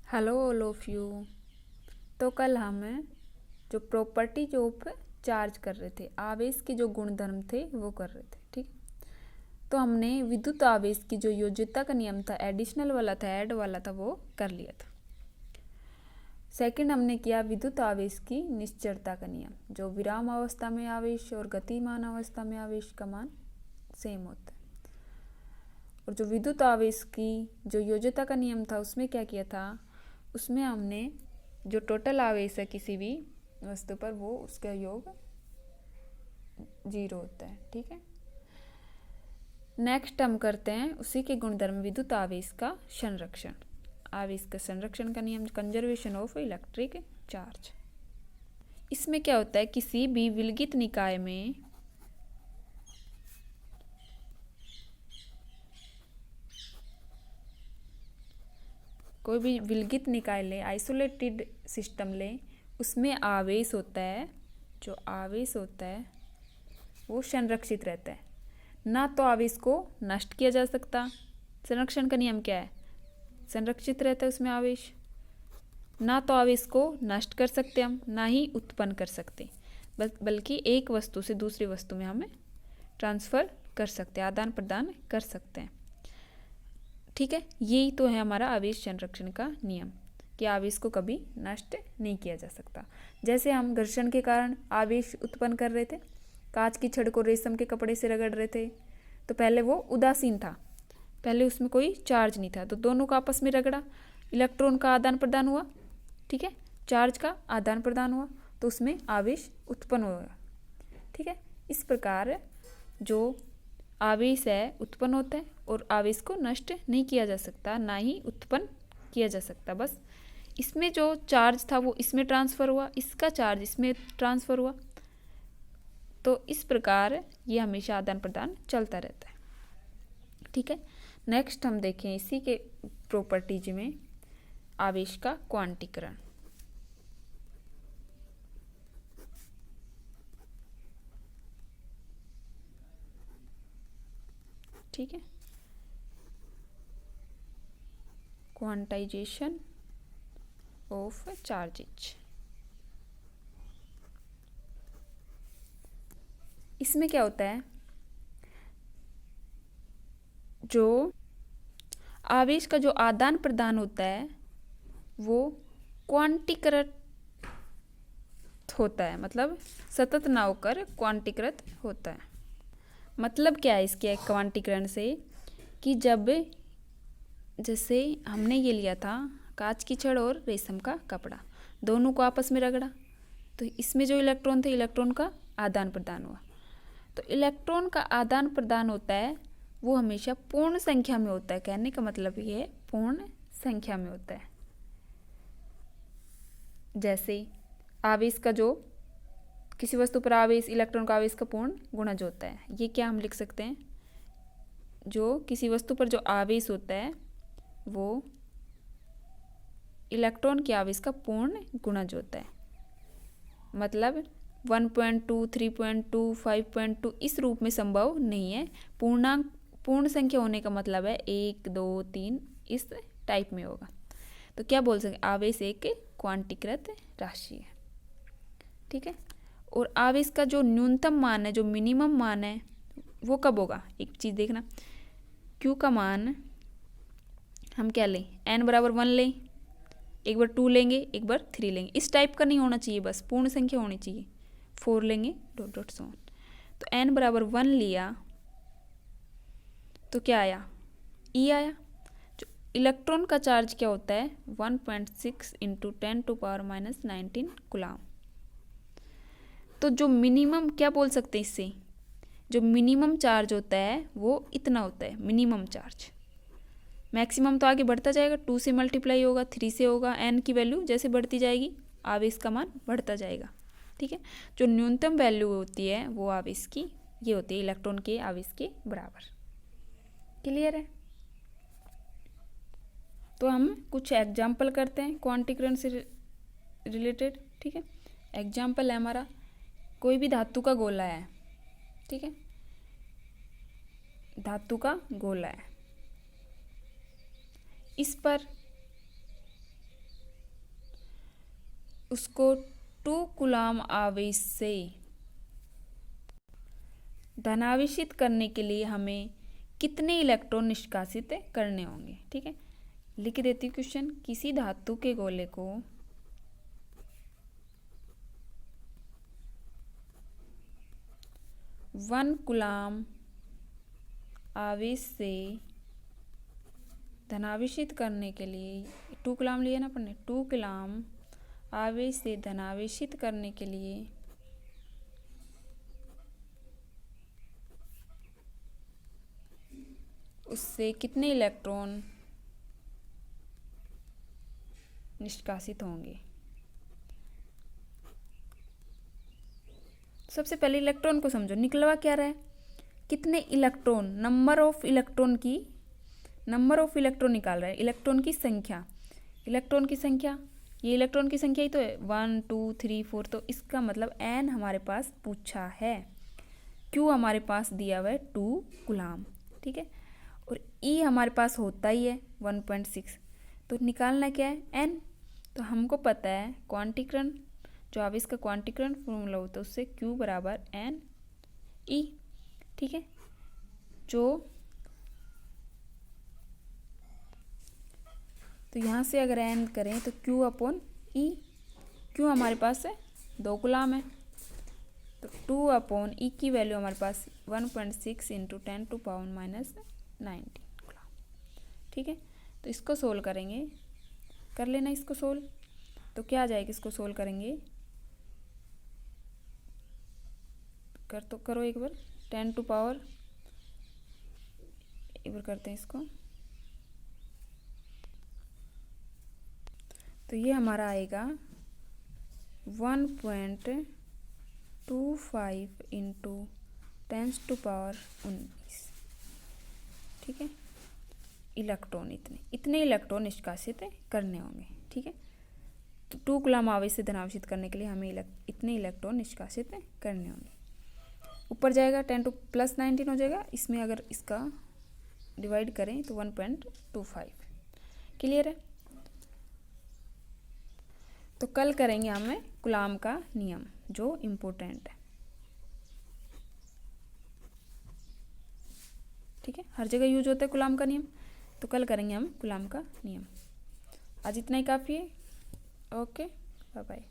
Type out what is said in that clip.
Hello all of you. तो कल हम जो प्रॉपर्टीज ऑफ चार्ज कर रहे थे, आवेश के जो गुणधर्म थे वो कर रहे थे। ठीक, तो हमने विद्युत आवेश की जो योज्यता का नियम था, एडिशनल वाला था, ऐड वाला था, वो कर लिया था। सेकंड हमने किया विद्युत आवेश की निश्चरता का नियम, जो विराम अवस्था में आवेश और गतिमान अवस्था में आवेश का मान सेम होता है। और जो विद्युत आवेश की जो योज्यता का नियम था उसमें क्या किया था, उसमें हमने जो टोटल आवेश है किसी भी वस्तु पर वो उसका योग 0 होता है। ठीक है, नेक्स्ट हम करते हैं उसी के गुणधर्म विद्युत आवेश का संरक्षण। आवेश का संरक्षण का नियम, कंजर्वेशन ऑफ इलेक्ट्रिक चार्ज। इसमें क्या होता है, किसी भी विलगित निकाय में कोई भी विलगित निकाय ले, आइसोलेटेड सिस्टम ले, उसमें आवेश होता है, जो आवेश होता है वो संरक्षित रहता है। ना तो आवेश को नष्ट किया जा सकता, संरक्षण का नियम क्या है, संरक्षित रहता है उसमें आवेश। ना तो आवेश को नष्ट कर सकते हम, ना ही उत्पन्न कर सकते, बल्कि एक वस्तु से दूसरी वस्तु में हमें ट्रांसफ़र कर सकते हैं, आदान प्रदान कर सकते हैं। ठीक है, यही तो है हमारा आवेश संरक्षण का नियम, कि आवेश को कभी नष्ट नहीं किया जा सकता। जैसे हम घर्षण के कारण आवेश उत्पन्न कर रहे थे, कांच की छड़ को रेशम के कपड़े से रगड़ रहे थे, तो पहले वो उदासीन था, पहले उसमें कोई चार्ज नहीं था, तो दोनों का आपस में रगड़ा, इलेक्ट्रॉन का आदान प्रदान हुआ। ठीक है, चार्ज का आदान प्रदान हुआ, तो उसमें आवेश उत्पन्न हुआ। ठीक है, इस प्रकार जो आवेश है उत्पन्न होता है और आवेश को नष्ट नहीं किया जा सकता, ना ही उत्पन्न किया जा सकता। बस इसमें जो चार्ज था वो इसमें ट्रांसफ़र हुआ, इसका चार्ज इसमें ट्रांसफ़र हुआ, तो इस प्रकार ये हमेशा आदान प्रदान चलता रहता है। ठीक है, नेक्स्ट हम देखें इसी के प्रॉपर्टीज में आवेश का क्वांटीकरण। ठीक है, क्वांटाइजेशन ऑफ चार्जेज। इसमें क्या होता है, जो आवेश का जो आदान प्रदान होता है वो क्वांटीकृत होता है, मतलब सतत ना होकर क्वांटीकृत होता है। मतलब क्या है इसके क्वांटीकरण से, कि जब जैसे हमने ये लिया था कांच की छड़ और रेशम का कपड़ा, दोनों को आपस में रगड़ा, तो इसमें जो इलेक्ट्रॉन थे, इलेक्ट्रॉन का आदान प्रदान हुआ। तो इलेक्ट्रॉन का आदान प्रदान होता है वो हमेशा पूर्ण संख्या में होता है, कहने का मतलब ये है पूर्ण संख्या में होता है। जैसे आवेश का जो किसी वस्तु पर आवेश, इलेक्ट्रॉन का आवेश का पूर्ण गुणज होता है, ये क्या हम लिख सकते हैं, जो किसी वस्तु पर जो आवेश होता है वो इलेक्ट्रॉन के आवेश का पूर्ण गुणज होता है। मतलब 1.2, 3.2, 5.2 इस रूप में संभव नहीं है। पूर्णांक पूर्ण संख्या होने का मतलब है 1, 2, 3 इस टाइप में होगा। तो क्या बोल सकते, आवेश एक क्वांटीकृत राशि है। ठीक है, और आवेश का जो न्यूनतम मान है, जो मिनिमम मान है, वो कब होगा, एक चीज़ देखना, Q का मान हम क्या लें, n बराबर 1 लें, एक बार 2 लेंगे, एक बार 3 लेंगे, इस टाइप का नहीं होना चाहिए, बस पूर्ण संख्या होनी चाहिए। 4 लेंगे, डॉट डॉट सो ऑन। तो n बराबर 1 लिया तो क्या आया, E आया। जो इलेक्ट्रॉन का चार्ज क्या होता है, 1.6 इंटू 10⁻⁻19 कूलम। तो जो मिनिमम क्या बोल सकते हैं इससे, जो मिनिमम चार्ज होता है वो इतना होता है, मिनिमम चार्ज। मैक्सिमम तो आगे बढ़ता जाएगा, 2 से मल्टीप्लाई होगा, 3 से होगा, n की वैल्यू जैसे बढ़ती जाएगी आवेश का मान बढ़ता जाएगा। ठीक है, जो न्यूनतम वैल्यू होती है वो आवेश की ये होती है इलेक्ट्रॉन के आवेश के बराबर। क्लियर है, तो हम कुछ एग्जाम्पल करते हैं क्वांटीकरण से रिलेटेड। ठीक है, एग्जाम्पल है हमारा, कोई भी धातु का गोला है। ठीक है, धातु का गोला है, इस पर उसको 2 कूलाम आवेश से धनावेशित करने के लिए हमें कितने इलेक्ट्रॉन निष्कासित करने होंगे। ठीक है, लिख देती हूँ क्वेश्चन। किसी धातु के गोले को 1 कूलाम आवेश से धनावेशित करने के लिए 2 कूलाम लिया ना अपन ने, 2 कूलाम आवेश से धनावेशित करने के लिए उससे कितने इलेक्ट्रॉन निष्कासित होंगे। सबसे पहले इलेक्ट्रॉन को समझो, निकलवा क्या रहा है, कितने इलेक्ट्रॉन, नंबर ऑफ इलेक्ट्रॉन निकाल रहा है, इलेक्ट्रॉन की संख्या, ये इलेक्ट्रॉन की संख्या ही तो है 1 2 3 4। तो इसका मतलब n हमारे पास पूछा है, q हमारे पास दिया हुआ है 2 कूलाम। ठीक है, और E हमारे पास होता ही है 1.6। तो निकालना क्या है, n। तो हमको पता है क्वांटीकरण, जो आवेश का क्वांटीकरण फॉर्मूला होता है उससे Q बराबर n E। ठीक है, तो यहाँ से अगर n करें तो Q अपॉन E, Q हमारे पास है 2 कूलाम है, तो 2 अपॉन E की वैल्यू हमारे पास 1.6 इंटू 10⁻⁻19 कूलाम। ठीक है, तो इसको सोल्व करेंगे, कर लेना इसको सोल्व। तो क्या आ जाएगा, इसको सोल्व करेंगे, करो एक बार, 10⁻, एक बार करते हैं इसको। तो ये हमारा आएगा 1.25 इंटू 10⁻19। ठीक है, इलेक्ट्रॉन इतने इलेक्ट्रॉन निष्कासित करने होंगे। ठीक है, तो 2 कूलाम आवेश से धनावेशित करने के लिए हमें इतने इलेक्ट्रॉन निष्कासित करने होंगे। ऊपर जाएगा 10⁻19 हो जाएगा, इसमें अगर इसका डिवाइड करें तो 1.25। क्लियर है। तो कल करेंगे हमें कूलाम का नियम, जो इम्पोर्टेंट है। ठीक है, हर जगह यूज होता है कूलाम का नियम, तो कल करेंगे हम कूलाम का नियम। आज इतना ही काफ़ी है। Okay, bye bye.